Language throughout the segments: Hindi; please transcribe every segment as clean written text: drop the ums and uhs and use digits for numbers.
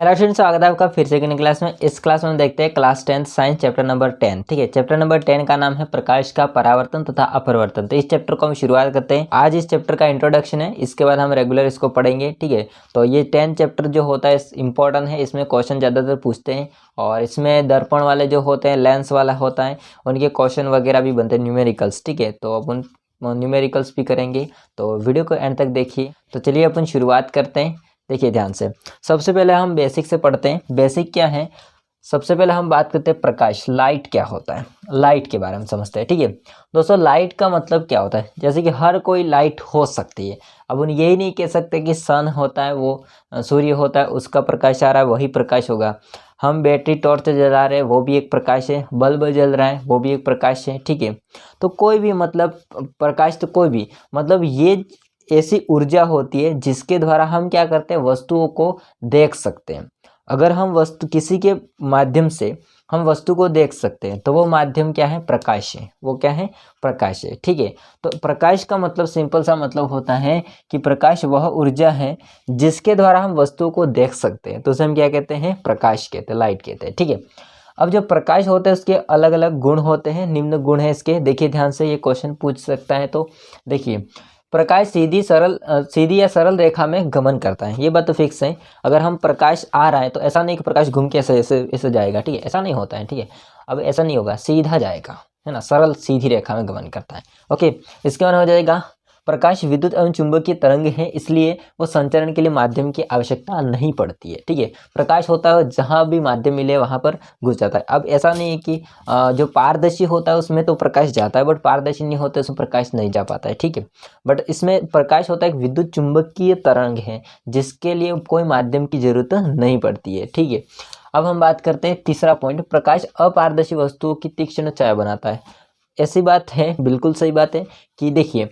हेलो स्टूडेंट्स, स्वागत है आपका फिर सेकंड क्लास में। इस क्लास में हम देखते हैं क्लास 10 साइंस चैप्टर नंबर 10। ठीक है, चैप्टर नंबर 10 का नाम है प्रकाश का परावर्तन तथा अपवर्तन। तो इस चैप्टर को हम शुरुआत करते हैं। आज इस चैप्टर का इंट्रोडक्शन है, इसके बाद हम रेगुलर इसको पढ़ेंगे। ठीक है, तो ये 10 चैप्टर जो होता है इम्पोर्टेंट है, इसमें क्वेश्चन ज़्यादातर पूछते हैं और इसमें दर्पण वाले जो होते हैं, लेंस वाला होता है, उनके क्वेश्चन वगैरह भी बनते हैं, न्यूमेरिकल्स। ठीक है, तो अपन न्यूमेरिकल्स भी करेंगे, तो वीडियो को एंड तक देखिए। तो चलिए अपन शुरुआत करते हैं। देखिए ध्यान से, सबसे पहले हम बेसिक से पढ़ते हैं। बेसिक क्या है, सबसे पहले हम बात करते हैं प्रकाश, लाइट क्या होता है, लाइट के बारे में समझते हैं। ठीक है दोस्तों, लाइट का मतलब क्या होता है, जैसे कि हर कोई लाइट हो सकती है। अब उन यही नहीं कह सकते कि सन होता है, वो सूर्य होता है, उसका प्रकाश आ रहा है वही प्रकाश होगा। हम बैटरी टॉर्च जला रहे हैं, वो भी एक प्रकाश है। बल्ब जल रहा है, वो भी एक प्रकाश है। ठीक है, तो कोई भी मतलब प्रकाश, तो कोई भी मतलब ये ऐसी ऊर्जा होती है जिसके द्वारा हम क्या करते हैं, वस्तुओं को देख सकते हैं। अगर हम वस्तु किसी के माध्यम से हम वस्तु को देख सकते हैं तो वो माध्यम क्या है, प्रकाश है। वो क्या है, प्रकाश है। ठीक है, तो प्रकाश का मतलब सिंपल सा मतलब होता है कि प्रकाश वह ऊर्जा है जिसके द्वारा हम वस्तुओं को देख सकते हैं, तो उसे हम क्या कहते हैं, प्रकाश कहते हैं, लाइट कहते हैं। ठीक है, अब जो प्रकाश होता है उसके अलग अलग गुण होते हैं, निम्न गुण है इसके। देखिए ध्यान से, ये क्वेश्चन पूछ सकता है। तो देखिए, प्रकाश सीधी या सरल रेखा में गमन करता है, ये बात तो फिक्स है। अगर हम प्रकाश आ रहा है तो ऐसा नहीं कि प्रकाश घूम के ऐसे ऐसे ऐसे जाएगा। ठीक है, ऐसा नहीं होता है। ठीक है, अब ऐसा नहीं होगा, सीधा जाएगा, है ना, सरल सीधी रेखा में गमन करता है। ओके, इसके बाद हो जाएगा, प्रकाश विद्युत एवं चुंबकीय तरंग है, इसलिए वो संचरण के लिए माध्यम की आवश्यकता नहीं पड़ती है। ठीक है, प्रकाश होता है जहाँ भी माध्यम मिले वहाँ पर घुस जाता है। अब ऐसा नहीं है कि जो पारदर्शी होता है उसमें तो प्रकाश जाता है, बट पारदर्शी नहीं होता उसमें प्रकाश नहीं जा पाता है। ठीक है, बट इसमें प्रकाश होता है एक विद्युत चुंबकीय तरंग है जिसके लिए कोई माध्यम की जरूरत नहीं पड़ती है। ठीक है, अब हम बात करते हैं तीसरा पॉइंट, प्रकाश अपारदर्शी वस्तुओं की तीक्ष्ण छाया बनाता है। ऐसी बात है, बिल्कुल सही बात है कि देखिए,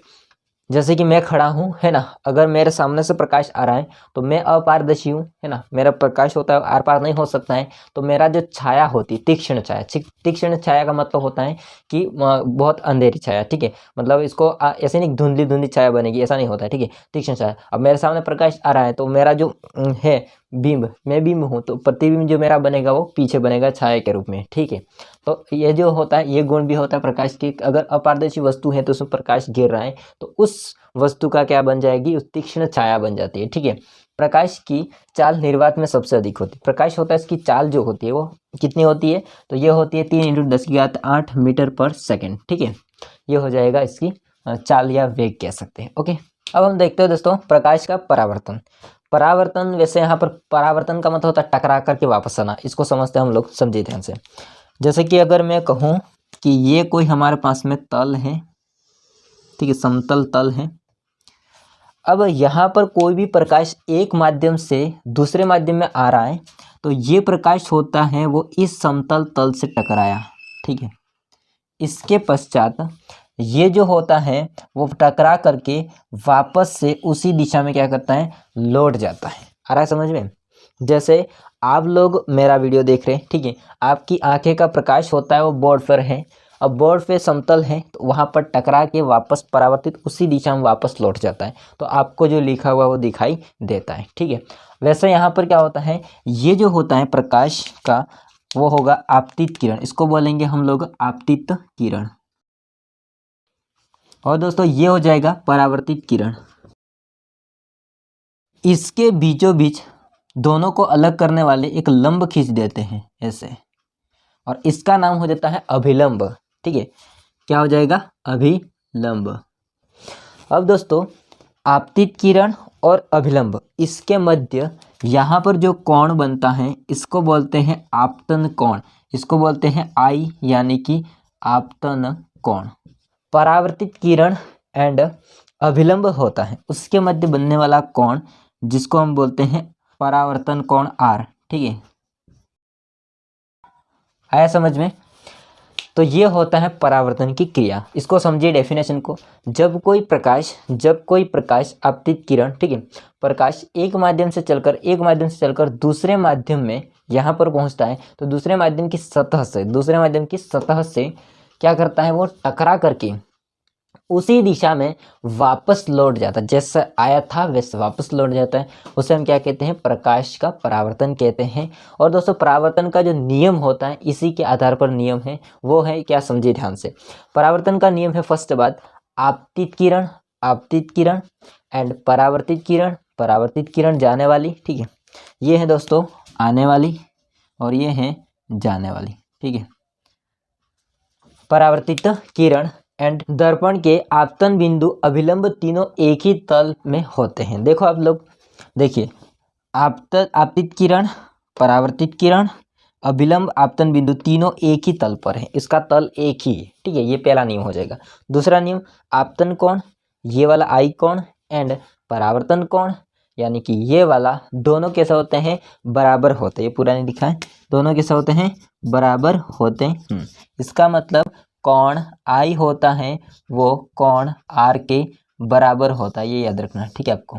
जैसे कि मैं खड़ा हूँ, है ना, अगर मेरे सामने से प्रकाश आ रहा है तो मैं अपारदर्शी हूँ, है ना, मेरा प्रकाश होता है आर पार नहीं हो सकता है। तो मेरा जो छाया होती है, तीक्ष्ण छाया, तीक्ष्ण छाया का मतलब होता है कि बहुत अंधेरी छाया। ठीक है, मतलब इसको ऐसे नहीं धुंधली धुंधली छाया बनेगी, ऐसा नहीं होता है। ठीक है, तीक्ष्ण छाया। अब मेरे सामने प्रकाश आ रहा है तो मेरा जो है बिंब, मैं बिंब हूँ, तो प्रतिबिंब जो मेरा बनेगा वो पीछे बनेगा छाया के रूप में। ठीक है, तो ये जो होता है, ये गुण भी होता है प्रकाश की। अगर अपारदर्शी वस्तु है तो उसमें प्रकाश गिर रहा है तो उस वस्तु का क्या बन जाएगी, उस तीक्ष्ण छाया बन जाती है। ठीक है, प्रकाश की चाल निर्वात में सबसे अधिक होती है। प्रकाश होता है, इसकी चाल जो होती है वो कितनी होती है, तो ये होती है 3 × 10⁸ मीटर पर सेकेंड। ठीक है, ये हो जाएगा इसकी चाल या वेग कह सकते हैं। ओके, अब हम देखते हैं दोस्तों प्रकाश का परावर्तन। परावर्तन, वैसे यहाँ पर परावर्तन का मतलब होता है टकरा करके वापस आना, इसको समझते हैं हम लोग, समझिए ध्यान से। जैसे कि अगर मैं कहूँ कि ये कोई हमारे पास में तल है, ठीक है, समतल तल है। अब यहाँ पर कोई भी प्रकाश एक माध्यम से दूसरे माध्यम में आ रहा है तो ये प्रकाश होता है वो इस समतल तल से टकराया। ठीक है, इसके पश्चात ये जो होता है वो टकरा करके वापस से उसी दिशा में क्या करता है, लौट जाता है। आ रहा है समझ में? जैसे आप लोग मेरा वीडियो देख रहे हैं, ठीक है, आपकी आंखें का प्रकाश होता है वो बोर्ड पर है। अब बोर्ड पे समतल है तो वहाँ पर टकरा के वापस परावर्तित उसी दिशा में वापस लौट जाता है, तो आपको जो लिखा हुआ वो दिखाई देता है। ठीक है, वैसे यहाँ पर क्या होता है, ये जो होता है प्रकाश का वो होगा आपतित किरण, इसको बोलेंगे हम लोग आपतित किरण। और दोस्तों ये हो जाएगा परावर्तित किरण। इसके बीचों बीच दोनों को अलग करने वाले एक लंब खींच देते हैं ऐसे, और इसका नाम हो जाता है अभिलंब। ठीक है, क्या हो जाएगा, अभिलंब। अब दोस्तों आपतित किरण और अभिलंब, इसके मध्य यहाँ पर जो कोण बनता है इसको बोलते हैं आपतन कोण, इसको बोलते हैं आई यानी कि आपतन कोण। परावर्तित किरण एंड अभिलंब होता है, उसके मध्य बनने वाला कोण जिसको हम बोलते हैं परावर्तन कोण आर। ठीक है, आया समझ में? तो ये होता है परावर्तन की क्रिया। इसको समझिए डेफिनेशन को, जब कोई प्रकाश आपतित किरण, ठीक है, प्रकाश एक माध्यम से चलकर दूसरे माध्यम में यहाँ पर पहुँचता है तो दूसरे माध्यम की सतह से क्या करता है, वो टकरा करके उसी दिशा में वापस लौट जाता है, जैसा आया था वैसे वापस लौट जाता है, उसे हम क्या कहते हैं, प्रकाश का परावर्तन कहते हैं। और दोस्तों परावर्तन का जो नियम होता है, इसी के आधार पर नियम है, वो है क्या, समझिए ध्यान से। परावर्तन का नियम है फर्स्ट बात, आपतित किरण एंड परावर्तित किरण जाने वाली, ठीक है। ये है दोस्तों आने वाली और ये है जाने वाली, ठीक है। परावर्तित किरण एंड दर्पण के आपतन बिंदु अभिलंब तीनों एक ही तल में होते हैं। देखो आप लोग देखिए, आपतित किरण, परावर्तित किरण, अभिलंब, आपतन बिंदु तीनों एक ही तल पर है, इसका तल एक ही है, ठीक है। ये पहला नियम हो जाएगा। दूसरा नियम, आपतन कोण, ये वाला आई कोण एंड परावर्तन कोण, यानी कि ये वाला, दोनों कैसे होते हैं, बराबर होते हैं। ये पूरा नहीं लिखा है, दोनों कैसे होते हैं, बराबर होते हैं। इसका मतलब कोण आई होता है वो कोण आर के बराबर होता है, ये याद रखना, ठीक है आपको।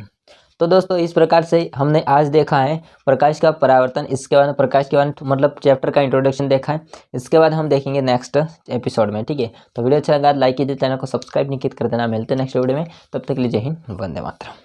तो दोस्तों इस प्रकार से हमने आज देखा है प्रकाश का परावर्तन, इसके बाद प्रकाश के बाद मतलब चैप्टर का इंट्रोडक्शन देखा है। इसके बाद हम देखेंगे नेक्स्ट एपिसोड में, ठीक है। तो वीडियो अच्छा लगा लाइक कीजिए, चैनल को सब्सक्राइब नहीं किया कर देना। मिलते हैं नेक्स्ट वीडियो में, तब तक के लिए जय हिंद, वंदे मातरम।